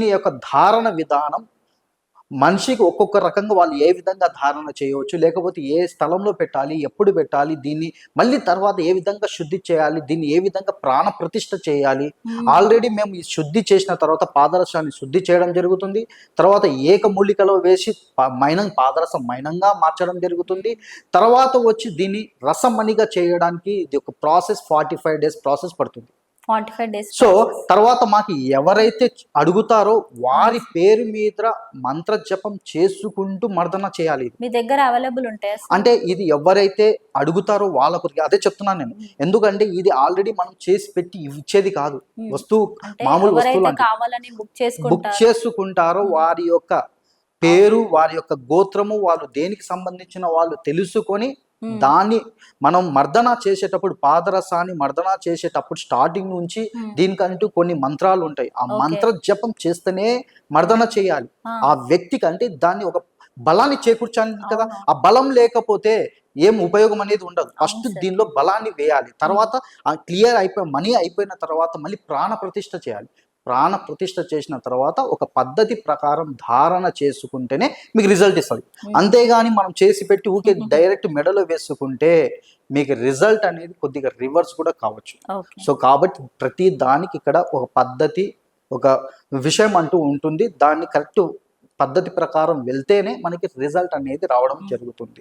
ఈ యొక్క ధారణ విధానం మనిషికి ఒక్కొక్క రకంగా వాళ్ళు ఏ విధంగా ధారణ చేయవచ్చు, లేకపోతే ఏ స్థలంలో పెట్టాలి, ఎప్పుడు పెట్టాలి, దీన్ని మళ్ళీ తర్వాత ఏ విధంగా శుద్ధి చేయాలి, దీన్ని ఏ విధంగా ప్రాణ ప్రతిష్ఠ చేయాలి. ఆల్రెడీ మేము ఈ శుద్ధి చేసిన తర్వాత పాదరసాన్ని శుద్ధి చేయడం జరుగుతుంది. తర్వాత ఏకమూలికలో వేసి పాదరసం మైనంగా మార్చడం జరుగుతుంది. తర్వాత వచ్చి దీన్ని రసమణిగా చేయడానికి ఇది ఒక ప్రాసెస్, 45 days ప్రాసెస్ పడుతుంది. 45 days. సో తర్వాత మాకు ఎవరైతే అడుగుతారో వారి పేరు మీద మంత్ర జపం చేసుకుంటూ మర్దన చేయాలి. మీ దగ్గర అవైలబుల్ ఉంటాయి అంటే ఇది ఎవరైతే అడుగుతారో వాళ్ళకు అదే చెప్తున్నాను నేను. ఎందుకంటే ఇది ఆల్రెడీ మనం చేసి పెట్టి ఇచ్చేది కాదు, వస్తువు మామూలు వస్తువులు కావాలని బుక్ చేసుకుంటారో వారి యొక్క పేరు, వారి యొక్క గోత్రము, వాళ్ళు దేనికి సంబంధించిన వాళ్ళు తెలుసుకొని దాన్ని మనం మర్దన చేసేటప్పుడు, పాదరసాన్ని మర్దన చేసేటప్పుడు స్టార్టింగ్ నుంచి దీనికంటూ కొన్ని మంత్రాలు ఉంటాయి. ఆ మంత్ర జపం చేస్తేనే మర్దన చేయాలి ఆ వ్యక్తికి. అంటే దాన్ని ఒక బలాన్ని చేకూర్చాలి కదా. ఆ బలం లేకపోతే ఏం ఉపయోగం అనేది ఉండదు. ఫస్ట్ దీనిలో బలాన్ని వేయాలి. తర్వాత ఆ క్లియర్ మనీ అయిపోయిన తర్వాత మళ్ళీ ప్రాణ ప్రతిష్ఠ చేయాలి. ప్రాణ ప్రతిష్ఠ చేసిన తర్వాత ఒక పద్ధతి ప్రకారం ధారణ చేసుకుంటేనే మీకు రిజల్ట్ ఇస్తుంది. అంతేగాని మనం చేసి పెట్టి ఊకే డైరెక్ట్ మెడలో వేసుకుంటే మీకు రిజల్ట్ అనేది కొద్దిగా రివర్స్ కూడా కావచ్చు. సో కాబట్టి ప్రతి దానికి ఇక్కడ ఒక పద్ధతి, ఒక విషయం అంటూ ఉంటుంది. దాన్ని కరెక్ట్ పద్ధతి ప్రకారం వెళ్తేనే మనకి రిజల్ట్ అనేది రావడం జరుగుతుంది.